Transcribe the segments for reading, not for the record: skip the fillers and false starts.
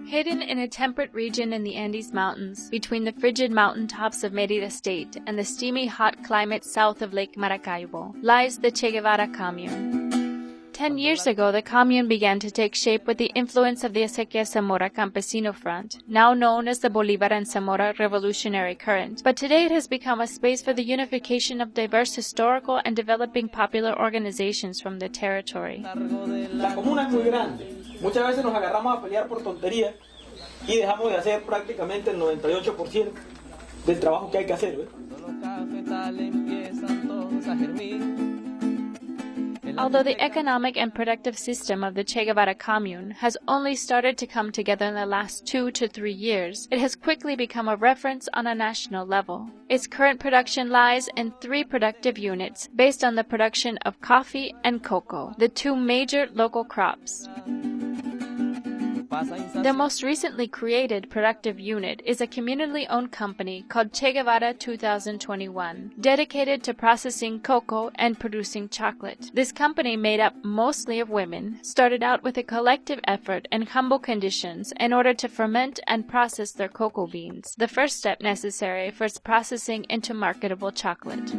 Hidden in a temperate region in the Andes Mountains, between the frigid mountaintops of Mérida State and the steamy hot climate south of Lake Maracaibo, lies the Che Guevara Commune. 10 years ago, the commune began to take shape with the influence of the Acequia Zamora Campesino Front, now known as the Bolívar and Zamora Revolutionary Current, but today it has become a space for the unification of diverse historical and developing popular organizations from the territory. La comuna es muy grande. Muchas veces nos agarramos a pelear por tonterías y dejamos de hacer prácticamente el 98% del trabajo que hay que hacer, ¿ves? Although the economic and productive system of the Che Guevara commune has only started to come together in the last 2 to 3 years, it has quickly become a reference on a national level. Its current production lies in 3 productive units based on the production of coffee and cocoa, the 2 major local crops. The most recently created productive unit is a communally owned company called Che Guevara 2021, dedicated to processing cocoa and producing chocolate. This company, made up mostly of women, started out with a collective effort in humble conditions in order to ferment and process their cocoa beans, the first step necessary for its processing into marketable chocolate.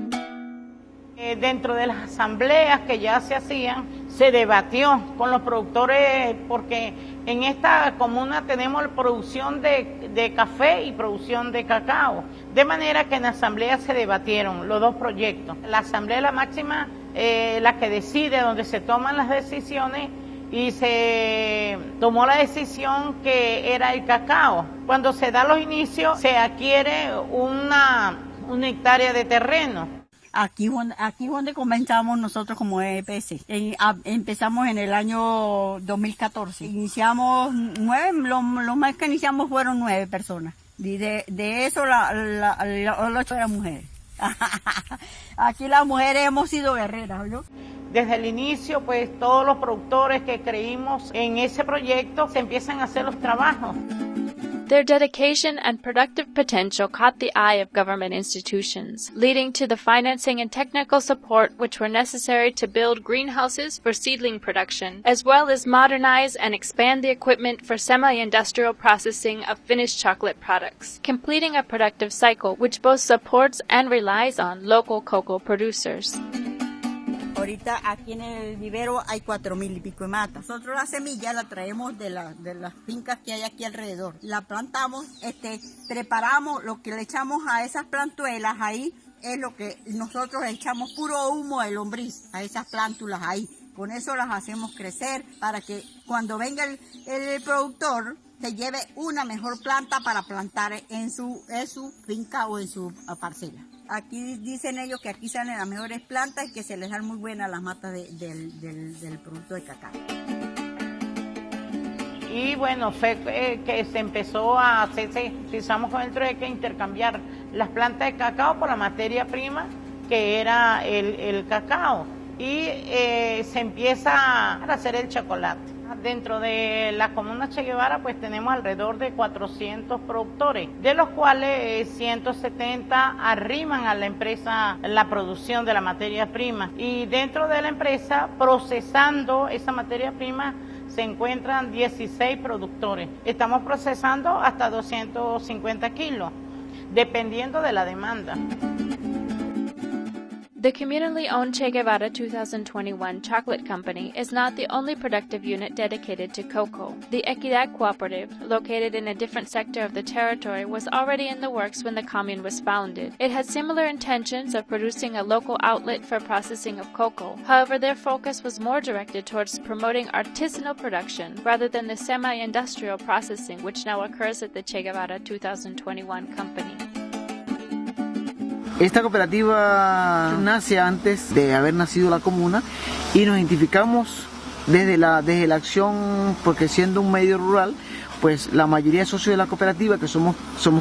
Dentro de las asambleas que ya se hacían, se debatió con los productores, porque en esta comuna tenemos producción de café y producción de cacao, de manera que en la asamblea se debatieron los dos proyectos. La asamblea es la máxima, la que decide, donde se toman las decisiones, y se tomó la decisión que era el cacao. Cuando se da los inicios, se adquiere una hectárea de terreno. Aquí donde comenzamos nosotros como EPS. Empezamos en el año 2014. Iniciamos 9, lo más que iniciamos fueron 9 personas. Y de eso las 8 eran mujeres. Aquí las mujeres hemos sido guerreras, ¿no? Desde el inicio, pues todos los productores que creímos en ese proyecto se empiezan a hacer los trabajos. Their dedication and productive potential caught the eye of government institutions, leading to the financing and technical support which were necessary to build greenhouses for seedling production, as well as modernize and expand the equipment for semi-industrial processing of finished chocolate products, completing a productive cycle which both supports and relies on local cocoa producers. Ahorita aquí en el vivero hay 4,000 y pico de matas. Nosotros la semilla la traemos de las fincas que hay aquí alrededor. La plantamos, preparamos, lo que le echamos a esas plantuelas ahí es lo que nosotros echamos puro humo de lombriz a esas plántulas ahí. Con eso las hacemos crecer para que cuando venga el productor se lleve una mejor planta para plantar en su finca o en su parcela. Aquí dicen ellos que aquí salen las mejores plantas y que se les dan muy buenas las matas del producto de cacao. Y bueno, fue que se empezó a hacerse, empezamos con el trueque, intercambiar las plantas de cacao por la materia prima que era el cacao. Y se empieza a hacer el chocolate. Dentro de la comuna Che Guevara pues tenemos alrededor de 400 productores, de los cuales 170 arriman a la empresa la producción de la materia prima, y dentro de la empresa procesando esa materia prima se encuentran 16 productores. Estamos procesando hasta 250 kilos, dependiendo de la demanda. The communally owned Che Guevara 2021 Chocolate Company is not the only productive unit dedicated to cocoa. The Equidad Cooperative, located in a different sector of the territory, was already in the works when the commune was founded. It had similar intentions of producing a local outlet for processing of cocoa. However, their focus was more directed towards promoting artisanal production rather than the semi-industrial processing which now occurs at the Che Guevara 2021 Company. Esta cooperativa nace antes de haber nacido la comuna y nos identificamos desde la acción, porque siendo un medio rural, pues la mayoría de socios de la cooperativa, que somos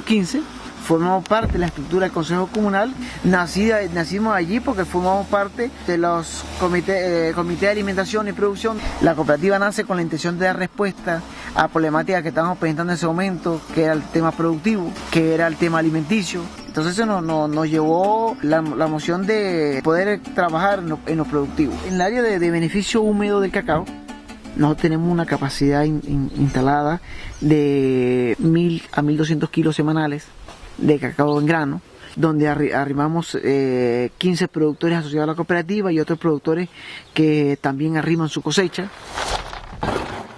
15, formamos parte de la estructura del Consejo Comunal. Nacimos allí porque formamos parte de los comités de alimentación y producción. La cooperativa nace con la intención de dar respuesta a problemáticas que estábamos presentando en ese momento, que era el tema productivo, que era el tema alimenticio. Entonces eso nos llevó la moción de poder trabajar en lo productivo. En el área de beneficio húmedo del cacao, nosotros tenemos una capacidad instalada de 1.000 a 1.200 kilos semanales de cacao en grano, donde arrimamos 15 productores asociados a la cooperativa y otros productores que también arriman su cosecha.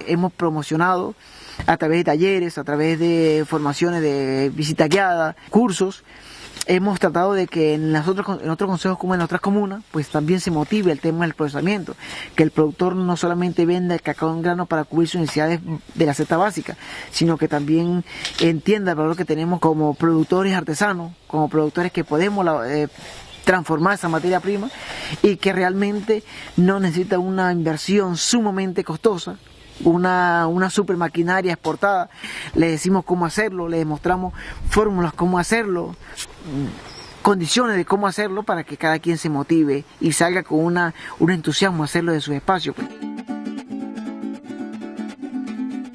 Hemos promocionado a través de talleres, a través de formaciones de visita guiada, cursos. Hemos tratado de que en otros consejos como en otras comunas, pues también se motive el tema del procesamiento, que el productor no solamente venda el cacao en grano para cubrir sus necesidades de la cesta básica, sino que también entienda el valor que tenemos como productores artesanos, como productores que podemos transformar esa materia prima y que realmente no necesita una inversión sumamente costosa, una super maquinaria exportada. Le decimos cómo hacerlo, le demostramos fórmulas cómo hacerlo, condiciones de cómo hacerlo para que cada quien se motive y salga con un entusiasmo a hacerlo de sus espacios.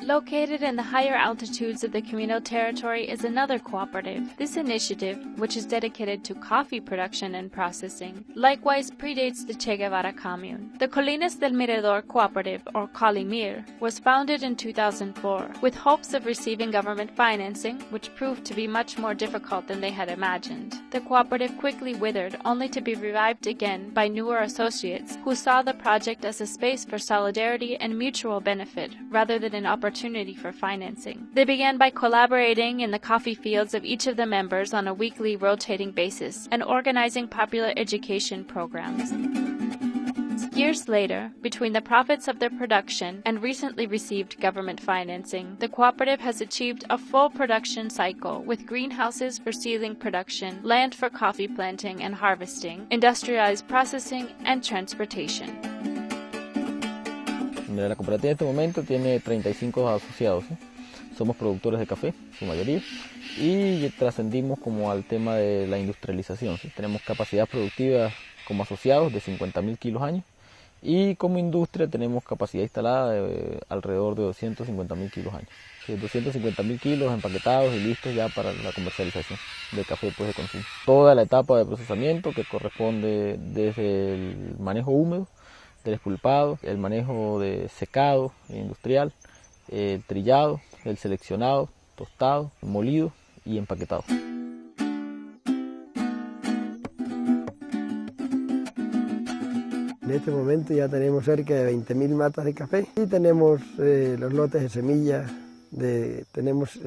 Located in the higher altitudes of the Camino territory is another cooperative. This initiative, which is dedicated to coffee production and processing, likewise predates the Che Guevara commune. The Colinas del Mirador Cooperative, or Colimir, was founded in 2004 with hopes of receiving government financing, which proved to be much more difficult than they had imagined. The cooperative quickly withered, only to be revived again by newer associates who saw the project as a space for solidarity and mutual benefit rather than an opportunity for financing. They began by collaborating in the coffee fields of each of the members on a weekly rotating basis and organizing popular education programs. Years later, between the profits of their production and recently received government financing, the cooperative has achieved a full production cycle with greenhouses for seedling production, land for coffee planting and harvesting, industrialized processing, and transportation. La cooperativa en este momento tiene 35 asociados, ¿sí? Somos productores de café, su mayoría, y trascendimos como al tema de la industrialización, ¿sí? Tenemos capacidad productiva como asociados de 50.000 kilos año y como industria tenemos capacidad instalada de alrededor de 250.000 kilos año. ¿Sí? 250.000 kilos empaquetados y listos ya para la comercialización del café pues, de consumo. Toda la etapa de procesamiento que corresponde desde el manejo húmedo, el espulpado, el manejo de secado industrial, el trillado, el seleccionado, tostado, molido y empaquetado. En este momento ya tenemos cerca de 20.000 matas de café y tenemos los lotes de semillas, tenemos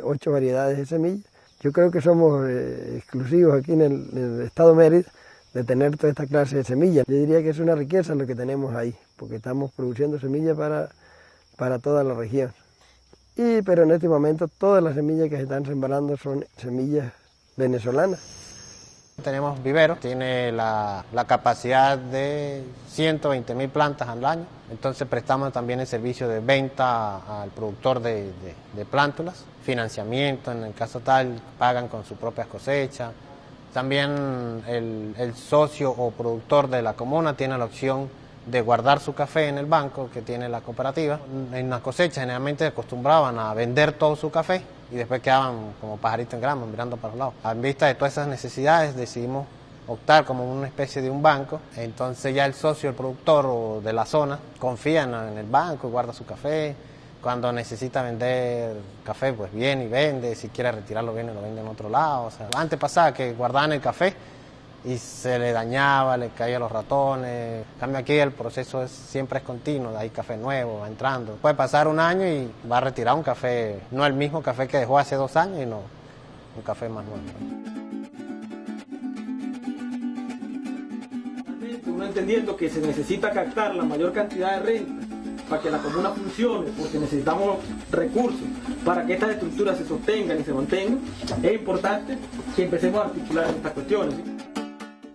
8 variedades de semillas. Yo creo que somos exclusivos aquí en el estado Mérida de tener toda esta clase de semillas. Yo diría que es una riqueza lo que tenemos ahí, porque estamos produciendo semillas para toda la región. Pero en este momento todas las semillas que se están sembrando son semillas venezolanas. Tenemos viveros, tiene la capacidad de 120.000 plantas al año, entonces prestamos también el servicio de venta al productor de plántulas, financiamiento, en el caso tal, pagan con sus propias cosechas. También el socio o productor de la comuna tiene la opción de guardar su café en el banco que tiene la cooperativa. En la cosecha generalmente acostumbraban a vender todo su café y después quedaban como pajaritos en grama mirando para los lados. A vista de todas esas necesidades decidimos optar como una especie de un banco. Entonces ya el socio, el productor o de la zona confía en el banco, guarda su café. Cuando necesita vender café, pues viene y vende. Si quiere retirarlo, viene y lo vende en otro lado. O sea, antes pasaba que guardaban el café y se le dañaba, le caían los ratones. En cambio aquí el proceso siempre es continuo, hay café nuevo, va entrando. Puede pasar un año y va a retirar un café, no el mismo café que dejó hace 2 años, sino un café más nuevo. Uno entendiendo que se necesita captar la mayor cantidad de renta para que la comuna funcione, porque necesitamos recursos para que estas estructuras se sostengan y se mantengan, es importante que empecemos a articular estas cuestiones.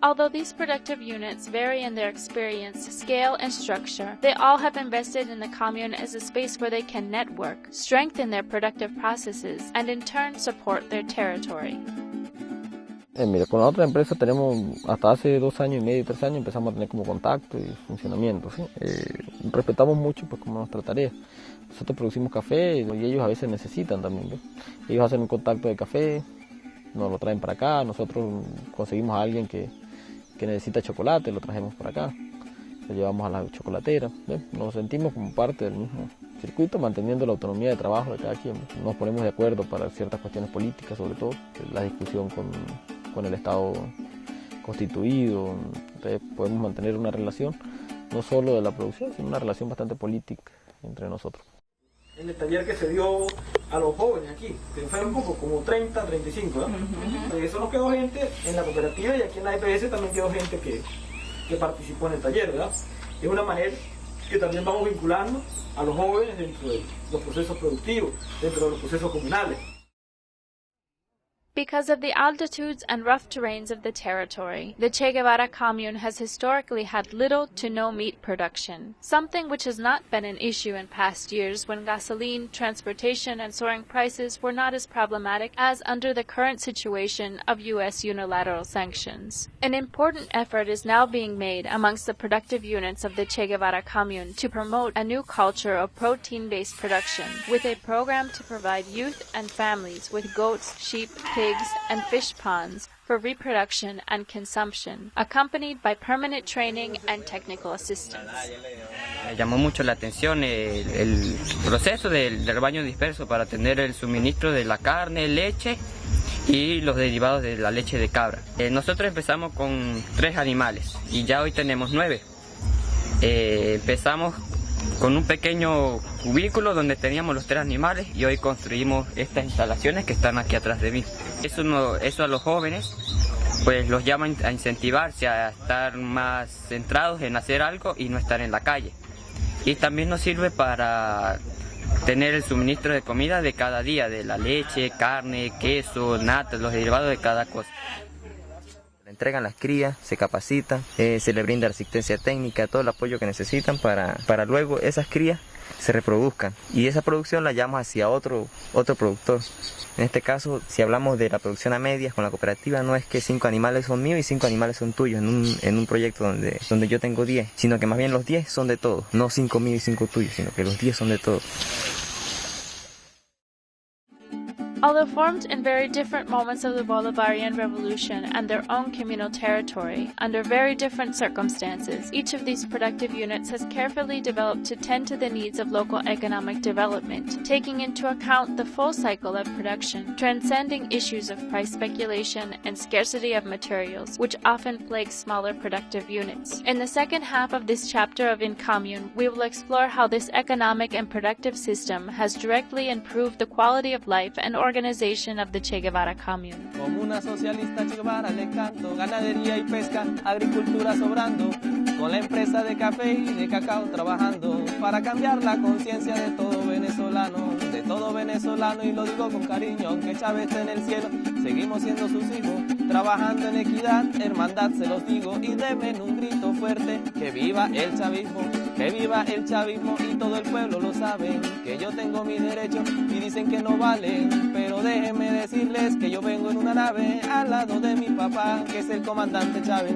Although these productive units vary in their experience, scale, and structure, they all have invested in the commune as a space where they can network, strengthen their productive processes, and in turn support their territory. Mira, con la otra empresa tenemos, hasta hace 2 años y medio, 3 años, empezamos a tener como contacto y funcionamiento, ¿sí? Respetamos mucho pues como nuestra tarea. Nosotros producimos café y ellos a veces necesitan también, ¿ves? Ellos hacen un contacto de café, nos lo traen para acá, nosotros conseguimos a alguien que necesita chocolate, lo trajemos para acá, lo llevamos a la chocolatera, ¿ves? Nos sentimos como parte del mismo circuito, manteniendo la autonomía de trabajo de cada quien, ¿ves? Nos ponemos de acuerdo para ciertas cuestiones políticas, sobre todo, la discusión con el Estado constituido, entonces podemos mantener una relación, no solo de la producción, sino una relación bastante política entre nosotros. En el taller que se dio a los jóvenes aquí, que fueron como 30, 35, ¿no? De eso nos quedó gente en la cooperativa y aquí en la EPS también quedó gente que participó en el taller, ¿verdad? Es una manera que también vamos vinculando a los jóvenes dentro de los procesos productivos, dentro de los procesos comunales. Because of the altitudes and rough terrains of the territory, the Che Guevara commune has historically had little to no meat production, something which has not been an issue in past years when gasoline, transportation, and soaring prices were not as problematic as under the current situation of U.S. unilateral sanctions. An important effort is now being made amongst the productive units of the Che Guevara commune to promote a new culture of protein-based production, with a program to provide youth and families with goats, sheep, pigs, and fish ponds for reproduction and consumption, accompanied by permanent training and technical assistance. Me llamó mucho la atención el proceso del rebaño disperso para tener el suministro de la carne, leche y los derivados de la leche de cabra. Nosotros empezamos con 3 animales y ya hoy tenemos 9. Empezamos con un pequeño cubículo donde teníamos los 3 animales y hoy construimos estas instalaciones que están aquí atrás de mí. Eso a los jóvenes pues los llama a incentivarse, a estar más centrados en hacer algo y no estar en la calle. Y también nos sirve para tener el suministro de comida de cada día, de la leche, carne, queso, nata, los derivados de cada cosa. Entregan las crías, se capacitan, se les brinda asistencia técnica, todo el apoyo que necesitan para luego esas crías se reproduzcan y esa producción la llevamos hacia otro productor. En este caso, si hablamos de la producción a medias con la cooperativa, no es que 5 animales son míos y 5 animales son tuyos en un proyecto donde yo tengo 10, sino que más bien los 10 son de todos, no 5 míos y 5 tuyos, sino que los 10 son de todos. Although formed in very different moments of the Bolivarian Revolution and their own communal territory, under very different circumstances, each of these productive units has carefully developed to tend to the needs of local economic development, taking into account the full cycle of production, transcending issues of price speculation and scarcity of materials, which often plague smaller productive units. In the second half of this chapter of In Commune, we will explore how this economic and productive system has directly improved the quality of life and organization of the Che Guevara commune. Como una socialista Che Guevara le canto, ganadería y pesca, agricultura sobrando, con la empresa de café y de cacao trabajando, para cambiar la conciencia de todo venezolano, y lo digo con cariño, aunque Chávez esté en el cielo, seguimos siendo sus hijos, trabajando en equidad, hermandad se los digo, y denme un grito fuerte, que viva el chavismo y todo el pueblo lo sabe, que yo tengo mis derechos y dicen que no valen, pero déjenme decirles que yo vengo en una nave al lado de mi papá, que es el comandante Chávez.